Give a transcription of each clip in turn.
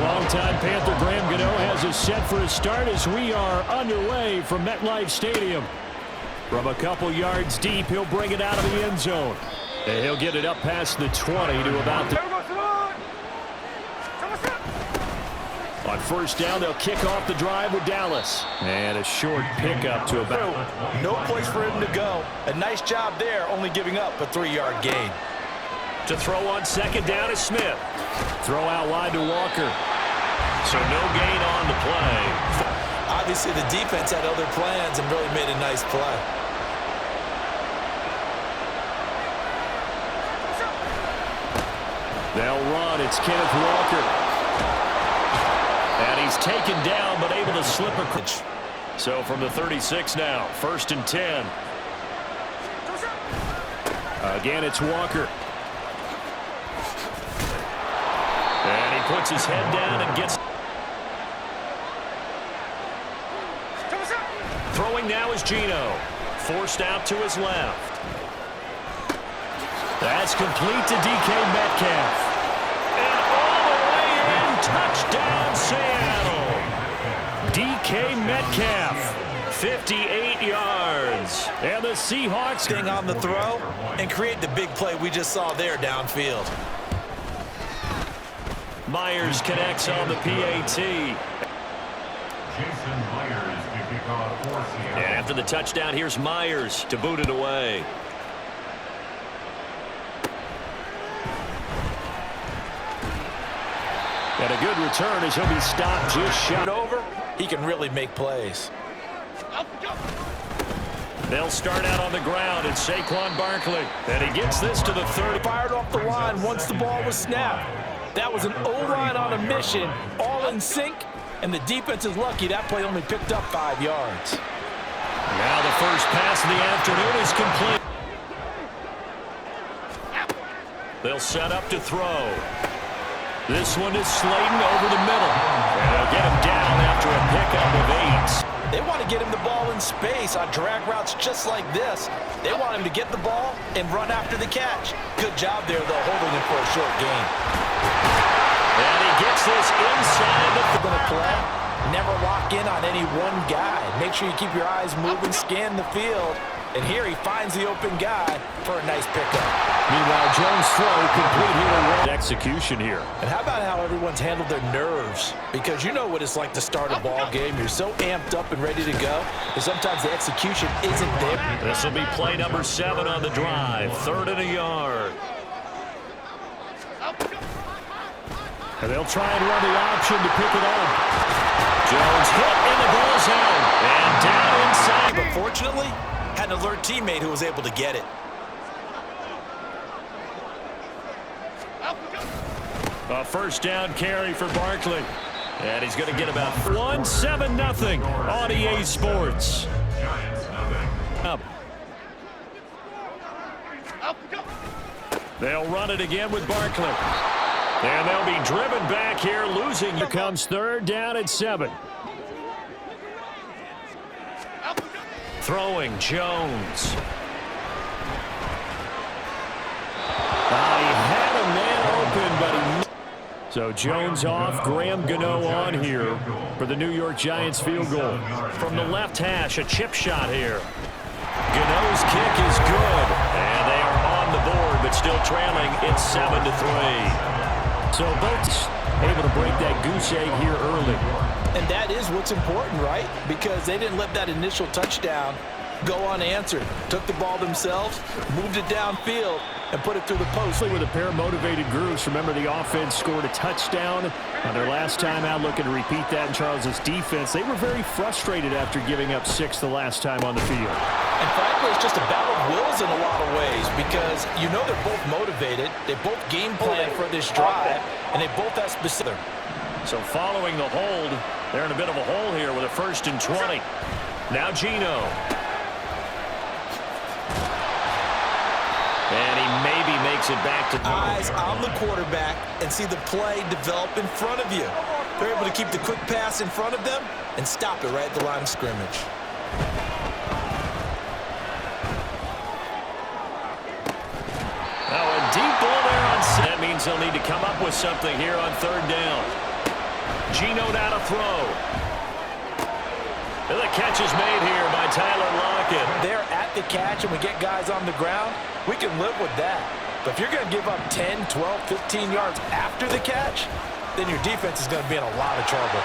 longtime Panther Graham Gano has us set for a start as we are underway from MetLife Stadium. From a couple yards deep, he'll bring it out of the end zone. And he'll get it up past the 20 to about the... On first down, they'll kick off the drive with Dallas. And a short pickup to about... No place for him to go. A nice job there, only giving up a 3-yard gain. To throw on second down is Smith. Throw out wide to Walker. So no gain on the play. Obviously, the defense had other plans and really made a nice play. They'll run. It's Kenneth Walker. And he's taken down, but able to slip a... So from the 36 now, 1st and 10. Again, it's Walker. And he puts his head down and gets... Throwing now is Geno. Forced out to his left. That's complete to DK Metcalf. And all the way in, touchdown Seattle. DK Metcalf, 58 yards. And the Seahawks... Thing on the throw and create the big play we just saw there downfield. Myers connects on the PAT. And after the touchdown, here's Myers to boot it away. And a good return as he'll be stopped just shot. Over, he can really make plays. They'll start out on the ground, and Saquon Barkley. And he gets this to the 30. Fired off the line once the ball was snapped. That was an O-line on a mission, all in sync, and the defense is lucky that play only picked up 5 yards. Now the first pass of the afternoon is complete. They'll set up to throw. This one is Slayton over the middle. And they'll get him down after a pickup of 8. They want to get him the ball in space on drag routes just like this. They want him to get the ball and run after the catch. Good job there, though, holding him for a short gain. And he gets this inside the... Going to play. Never lock in on any one guy. Make sure you keep your eyes moving, scan the field. And here he finds the open guy for a nice pickup. Meanwhile, Jones' throw complete here. Execution here. And how about how everyone's handled their nerves? Because you know what it's like to start a ball game. You're so amped up and ready to go. And sometimes the execution isn't there. This will be play number 7 on the drive. 3rd and a yard. And they'll try and run the option to pick it up. Jones hit in the ball zone. And down inside. But fortunately, had an alert teammate who was able to get it. A first down carry for Barkley. And he's going to get about 1-7-0 on EA Sports. Up. They'll run it again with Barkley. And they'll be driven back here, losing. Here comes 3rd down at 7. Throwing Jones. He had a man open, but he... So Jones off, Graham Gano on here for the New York Giants field goal. From the left hash, a chip shot here. Gano's kick is good. And they are on the board, but still trailing. It's 7-3. So both able to break that goose egg here early. And that is what's important, right? Because they didn't let that initial touchdown go unanswered. Took the ball themselves, moved it downfield, and put it through the post. With a pair of motivated groups, remember the offense scored a touchdown on their last time out, looking to repeat that in Charles's defense. They were very frustrated after giving up 6 the last time on the field. And frankly, it's just a battle of wills in a lot of ways because you know they're both motivated. They both game plan for this drive, and they both have specific. So following the hold, they're in a bit of a hole here with a 1st and 20. Now Geno. And he maybe makes it back to... Eyes on the quarterback and see the play develop in front of you. They're able to keep the quick pass in front of them and stop it right at the line of scrimmage. Oh, a deep ball there on... That means they'll need to come up with something here on 3rd down. Geno'd out a throw. And the catch is made here by Tyler Lockett. They're at the catch and we get guys on the ground, we can live with that. But if you're going to give up 10, 12, 15 yards after the catch, then your defense is going to be in a lot of trouble.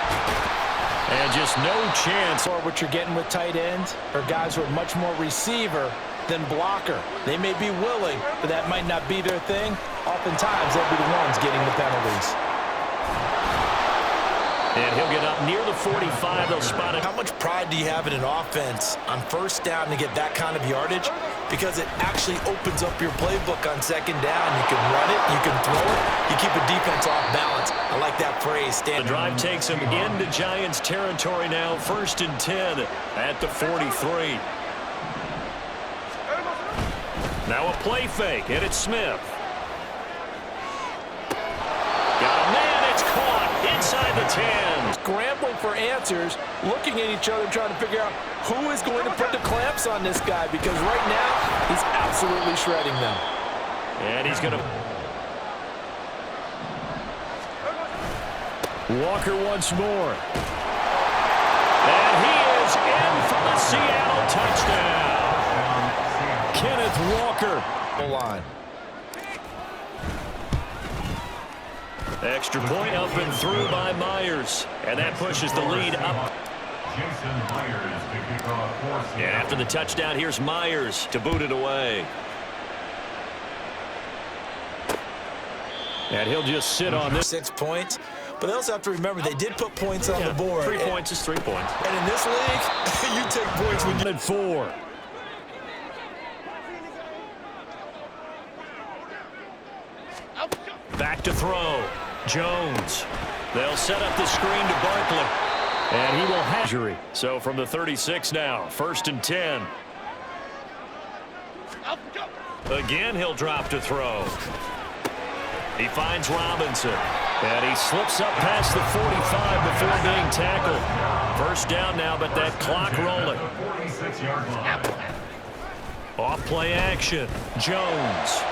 And just no chance. Or what you're getting with tight ends are guys who are much more receiver than blocker. They may be willing, but that might not be their thing. Oftentimes, they'll be the ones getting the penalties. And he'll get up near the 45. They'll spot it. How much pride do you have in an offense on first down to get that kind of yardage? Because it actually opens up your playbook on second down. You can run it, you can throw it, you keep a defense off balance. I like that phrase. The drive takes him into Giants territory now. 1st and 10 at the 43. Now a play fake, and it's Smith. Got a man, it's caught inside the 10. Scrambling for answers, looking at each other, trying to figure out who is going to put the clamps on this guy, because right now, he's absolutely shredding them. And he's going to... Walker once more. And he is in for the Seattle touchdown. Kenneth Walker. Line. Extra point up and through by Myers. And that pushes the lead up. And after the touchdown, here's Myers to boot it away. And he'll just sit on this. 6 points. But they also have to remember they did put points on the board. 3 points is 3 points. And in this league, you take points when you... 4. Back to throw. Jones. They'll set up the screen to Barkley. And he will have injury. So from the 36 now, 1st and 10. Again, he'll drop to throw. He finds Robinson. And he slips up past the 45 before being tackled. 1st down now, but that clock rolling. Off play action. Jones.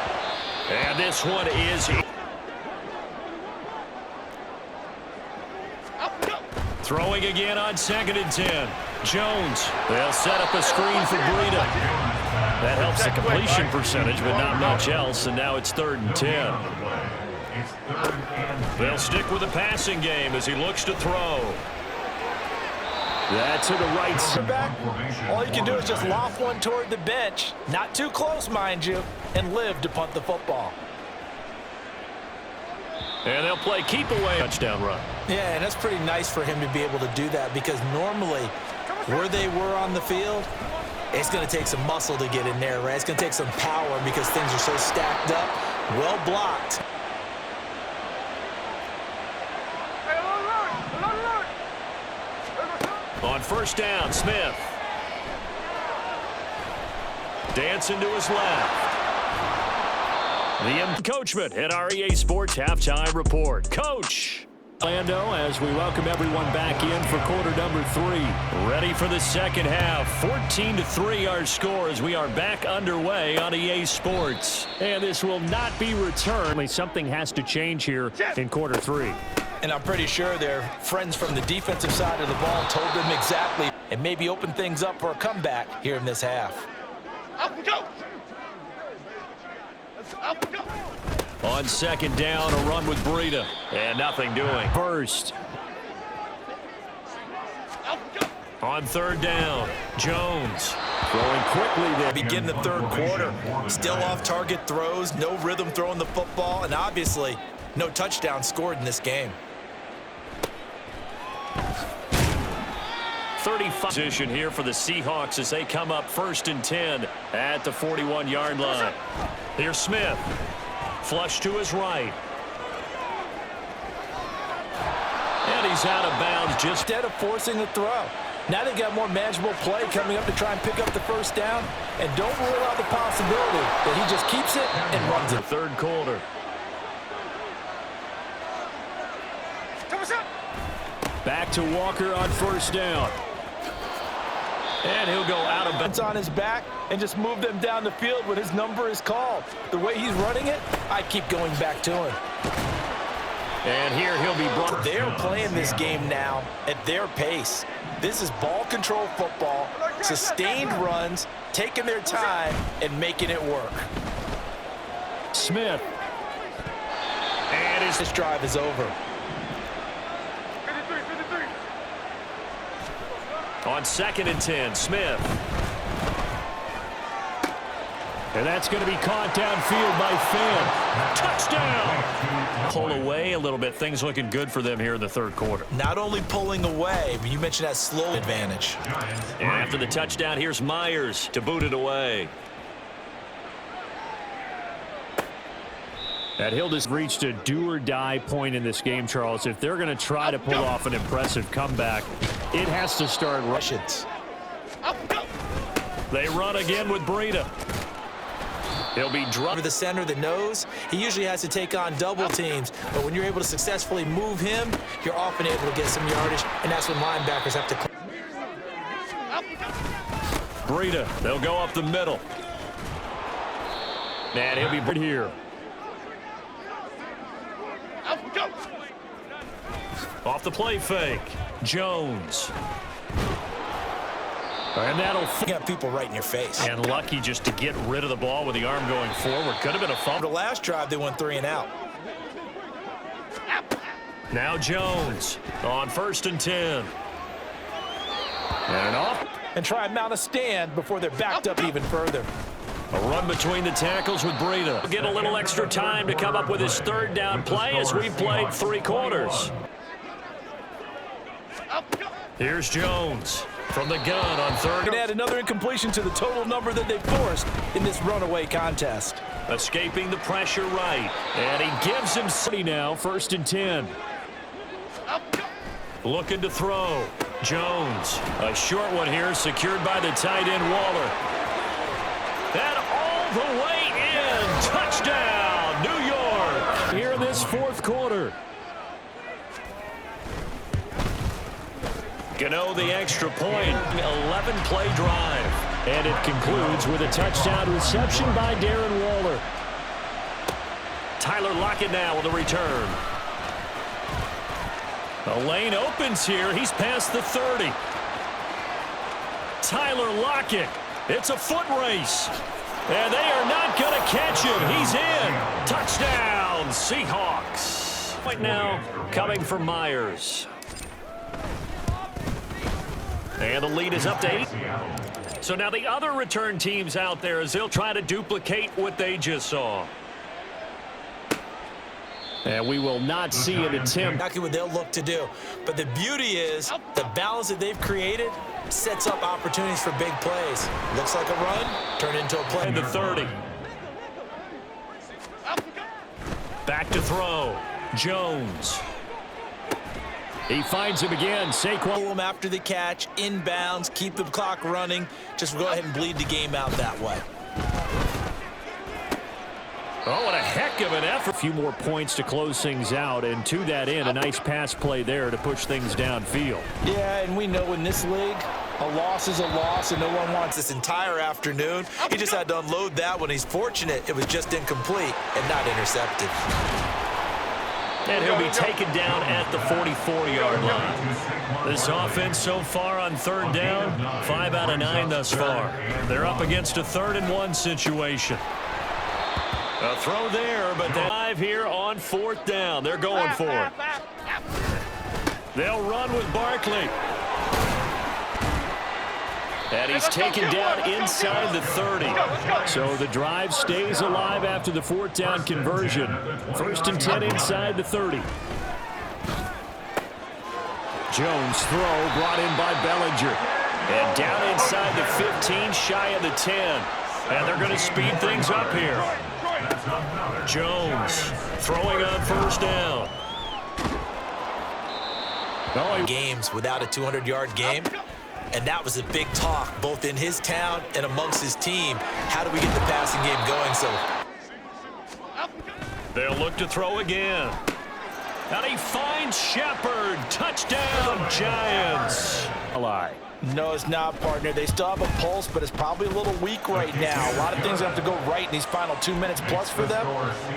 And this one is... Throwing again on 2nd and 10. Jones. They'll set up a screen for Breida. That helps the completion percentage, but not much else. And now it's 3rd and 10. They'll stick with the passing game as he looks to throw. That's to the right side. All you can do is just loft one toward the bench. Not too close, mind you, and live to punt the football. And they'll play keep away. Touchdown run. Yeah, and that's pretty nice for him to be able to do that, because normally where they were on the field, it's going to take some muscle to get in there, right? It's going to take some power because things are so stacked up, well blocked. On 1st down, Smith. Dancing to his left. The coachman at our EA Sports Halftime Report. Coach Orlando, as we welcome everyone back in for quarter number 3. Ready for the second half. 14-3 our score as we are back underway on EA Sports. And this will not be returned. Something has to change here in quarter 3. And I'm pretty sure their friends from the defensive side of the ball told them exactly, and maybe open things up for a comeback here in this half. On 2nd down, a run with Breida. And nothing doing. First. On 3rd down, Jones. Throwing quickly there. Begin the 3rd quarter. Still off target throws, no rhythm throwing the football, and obviously no touchdown scored in this game. 35 position here for the Seahawks as they come up 1st and 10 at the 41-yard line. Here's Smith. Flush to his right. And he's out of bounds just instead of forcing the throw. Now they got more manageable play coming up to try and pick up the 1st down. And don't rule out the possibility that he just keeps it and runs it. 3rd quarter. Back to Walker on 1st down. And he'll go out of bounds on his back and just move them down the field when his number is called. The way he's running it, I keep going back to him. And here he'll be brought. They're playing this game now at their pace. This is ball control football, sustained runs, taking their time and making it work. Smith. And this drive is over. On 2nd and 10, Smith. And that's going to be caught downfield by Finn. Touchdown! Pull away a little bit. Things looking good for them here in the third quarter. Not only pulling away, but you mentioned that slow advantage. And after the touchdown, here's Myers to boot it away. That Hill has reached a do-or-die point in this game, Charles. If they're going to try to pull off an impressive comeback, it has to start Russians. They run again with Breida. He'll be dropped. Over the center, the nose, he usually has to take on double teams. But when you're able to successfully move him, you're often able to get some yardage, and that's when linebackers have to. Breida, they'll go up the middle. And he'll be right here. Off the play fake, Jones. And that'll get people right in your face. And lucky just to get rid of the ball with the arm going forward. Could have been a fumble. The last drive, they went 3 and out. Now Jones on 1st and 10. And off. And try and mount a stand before they're backed up even further. A run between the tackles with Breida. Get a little extra time to come up with his 3rd down play as we've played 3 quarters. Here's Jones from the gun on 3rd. Can add another incompletion to the total number that they forced in this runaway contest. Escaping the pressure right. And he gives him city now, 1st and 10. Looking to throw. Jones. A short one here, secured by the tight end Waller. And all the way in. Touchdown, New York. Here in this 4th quarter. Gano the extra point. 11-play drive. And it concludes with a touchdown reception by Darren Waller. Tyler Lockett now with a return. The lane opens here. He's past the 30. Tyler Lockett. It's a foot race. And they are not going to catch him. He's in. Touchdown, Seahawks. Right now, coming from Myers. And the lead is up to 8. So now the other return teams out there as they'll try to duplicate what they just saw. And we will not see an attempt. Exactly what they'll look to do. But the beauty is the balance that they've created sets up opportunities for big plays. Looks like a run, turned into a play. And the 30. Back to throw. Jones. He finds him again. Saquon. After the catch, inbounds, keep the clock running. Just go ahead and bleed the game out that way. Oh, what a heck of an effort. A few more points to close things out, and to that end, a nice pass play there to push things downfield. Yeah, and we know in this league, a loss is a loss, and no one wants this entire afternoon. He just had to unload that one. He's fortunate it was just incomplete and not intercepted. And he'll be taken down at the 44-yard line. This offense so far on 3rd down, 5 out of 9 thus far. They're up against a 3rd and 1 situation. A throw there, but they're live here on 4th down. They're going for it. They'll run with Barkley. And he's taken down inside the 30. So the drive stays alive after the 4th down conversion. 1st and 10 inside the 30. Jones throw brought in by Bellinger. And down inside the 15, shy of the 10. And they're going to speed things up here. Jones throwing on 1st down. Games without a 200-yard game. And that was a big talk, both in his town and amongst his team. How do we get the passing game going? So they'll look to throw again. And he finds Shepard. Touchdown, Giants. No, it's not, partner. They still have a pulse, but it's probably a little weak right now. A lot of things have to go right in these final 2 minutes plus for them.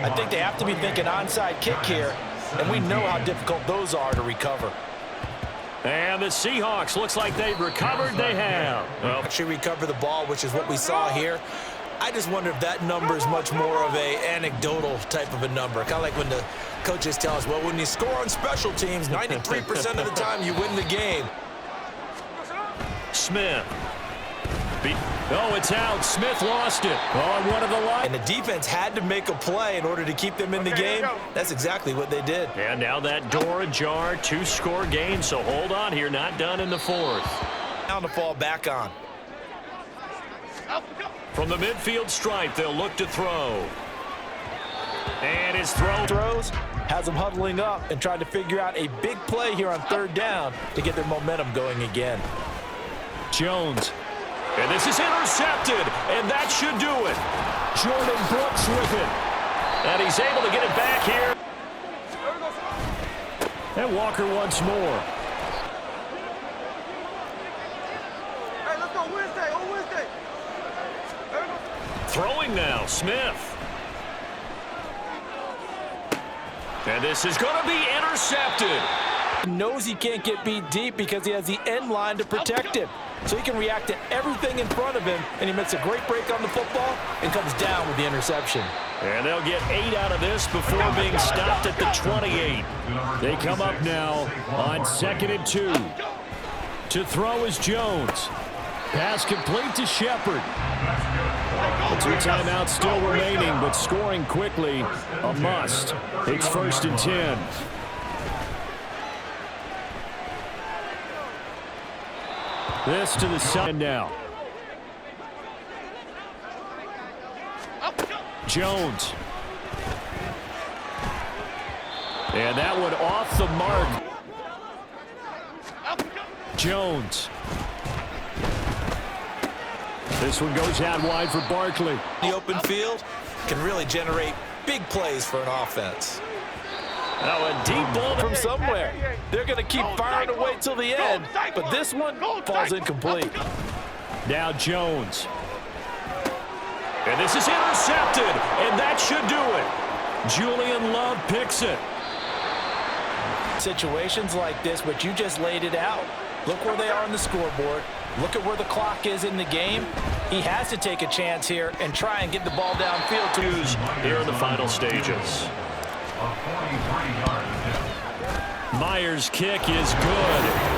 I think they have to be thinking onside kick here. and we know how difficult those are to recover. And the Seahawks, looks like they've recovered. They have. Well, Actually recover the ball, which is what we saw here. I just wonder if that number is much more of a anecdotal type of a number. Kind of like when the coaches tell us, well, when you score on special teams, 93% of the time you win the game. Smith. Oh, it's out. Smith lost it on one of the lines. And the defense had to make a play in order to keep them in the game. That's exactly what they did. And now that door ajar, 2-score game, so hold on here, not done in the fourth. Down to fall back on. From the midfield stripe, they'll look to throw. And his throws has them huddling up and trying to figure out a big play here on third down to get their momentum going again. Jones. And this is intercepted, and that should do it. Jordan Brooks with it. And he's able to get it back here. And Walker once more. Hey, let's go Wednesday, on Wednesday. Throwing now, Smith. And this is going to be intercepted. He knows he can't get beat deep because he has the end line to protect him. So he can react to everything in front of him, and he makes a great break on the football and comes down with the interception. And they'll get 8 out of this before being stopped at the 28. They come up now on 2nd and 2. To throw is Jones. Pass complete to Shepard. The 2 timeouts still remaining, but scoring quickly, a must. It's 1st and 10. This to the side now. Jones. And that one off the mark. Jones. This one goes out wide for Barkley. The open field can really generate big plays for an offense. Now a deep ball From somewhere. They're going to keep firing away till the end, but this one falls incomplete. Now Jones. And this is intercepted, and that should do it. Julian Love picks it. Situations like this, but you just laid it out. Look where they are on the scoreboard. Look at where the clock is in the game. He has to take a chance here and try and get the ball downfield to use Here in the final stages. Myers' kick is good.